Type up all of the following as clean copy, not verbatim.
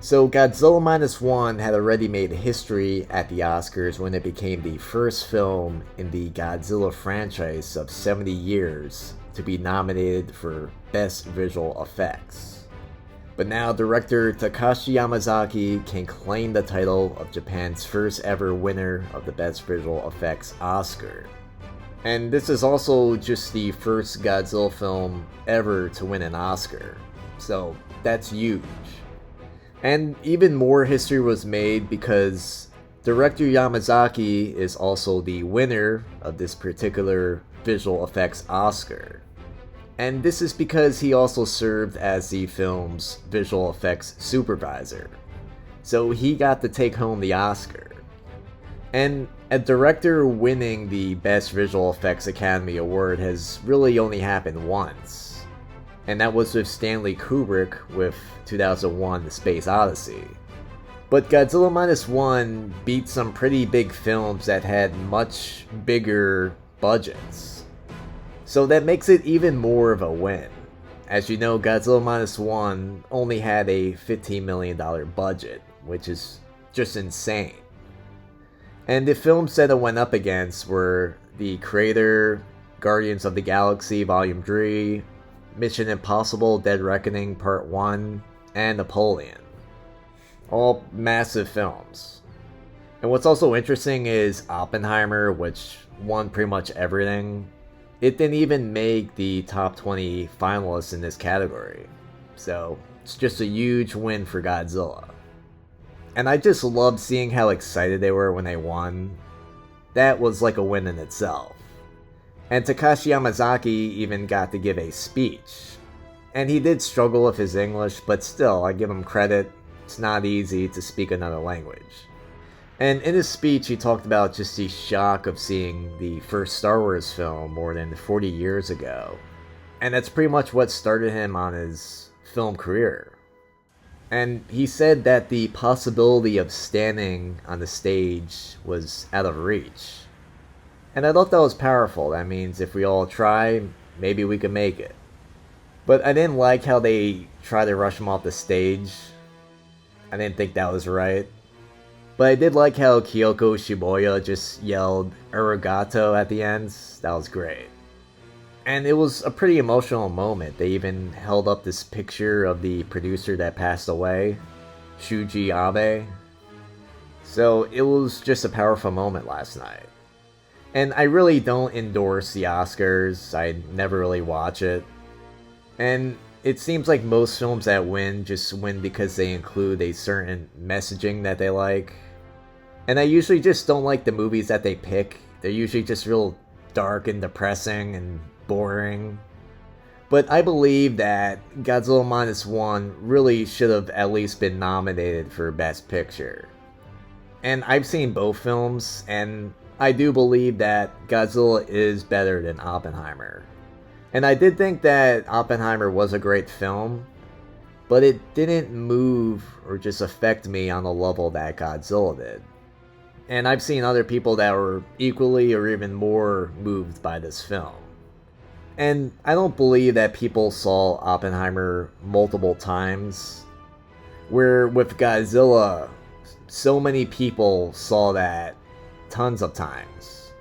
So Godzilla Minus One had already made history at the Oscars when it became the first film in the Godzilla franchise of 70 years to be nominated for Best Visual Effects. But now director Takashi Yamazaki can claim the title of Japan's first ever winner of the Best Visual Effects Oscar. And this is also just the first Godzilla film ever to win an Oscar, so that's huge. And even more history was made because director Yamazaki is also the winner of this particular visual effects Oscar. And this is because he also served as the film's visual effects supervisor. So he got to take home the Oscar. And a director winning the Best Visual Effects Academy Award has really only happened once. And that was with Stanley Kubrick with 2001: The Space Odyssey. But Godzilla Minus One beat some pretty big films that had much bigger budgets. So that makes it even more of a win. As you know, Godzilla Minus One only had a $15 million budget, which is just insane. And the films that it went up against were The Creator, Guardians of the Galaxy Volume 3, Mission Impossible Dead Reckoning Part 1, and Napoleon. All massive films. And what's also interesting is Oppenheimer, which won pretty much everything. It didn't even make the top 20 finalists in this category. So it's just a huge win for Godzilla. And I just loved seeing how excited they were when they won. That was like a win in itself. And Takashi Yamazaki even got to give a speech. And he did struggle with his English, but still, I give him credit. It's not easy to speak another language. And in his speech, he talked about just the shock of seeing the first Star Wars film more than 40 years ago. And that's pretty much what started him on his film career. And he said that the possibility of standing on the stage was out of reach. And I thought that was powerful. That means if we all try, maybe we can make it. But I didn't like how they tried to rush him off the stage. I didn't think that was right. But I did like how Kyoko Shibuya just yelled "Arigato" at the end. That was great. And it was a pretty emotional moment. They even held up this picture of the producer that passed away, Shuji Abe. So it was just a powerful moment last night. And I really don't endorse the Oscars. I never really watch it. And it seems like most films that win just win because they include a certain messaging that they like. And I usually just don't like the movies that they pick. They're usually just real dark and depressing and boring. But I believe that Godzilla Minus One really should have at least been nominated for Best Picture. And I've seen both films, and I do believe that Godzilla is better than Oppenheimer. And I did think that Oppenheimer was a great film, but it didn't move or just affect me on the level that Godzilla did. And I've seen other people that were equally or even more moved by this film. And I don't believe that people saw Oppenheimer multiple times, where with Godzilla, so many people saw that tons of times.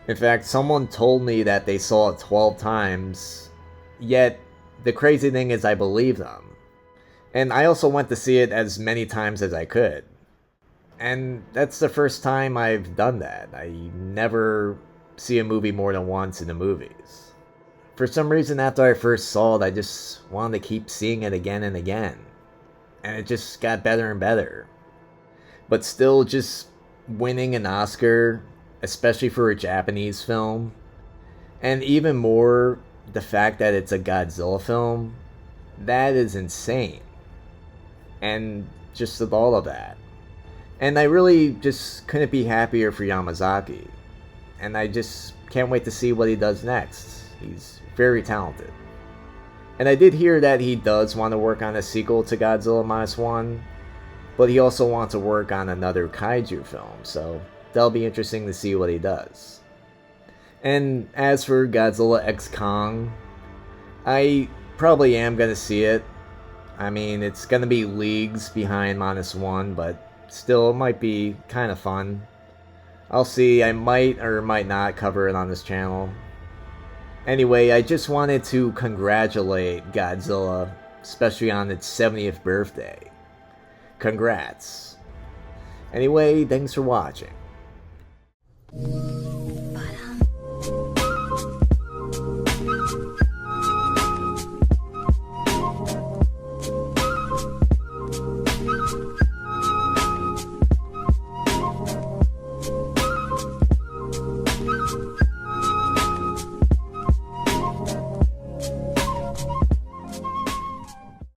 In fact, someone told me that they saw it 12 times, yet the crazy thing is I believe them. And I also went to see it as many times as I could. And that's the first time I've done that. I never see a movie more than once in the movies. For some reason, after I first saw it, I just wanted to keep seeing it again and again. And it just got better and better. But still, just winning an Oscar, especially for a Japanese film, and even more, the fact that it's a Godzilla film, that is insane. And just the thought of that. And I really just couldn't be happier for Yamazaki. And I just can't wait to see what he does next. He's very talented. And I did hear that he does want to work on a sequel to Godzilla Minus One, but he also wants to work on another kaiju film, so that'll be interesting to see what he does. And as for Godzilla x Kong, I probably am going to see it. I mean, it's gonna be leagues behind -1, but still, it might be kind of fun. I'll see, I might or might not cover it on this channel. Anyway, I just wanted to congratulate Godzilla, especially on its 70th birthday. Congrats. Anyway, thanks for watching.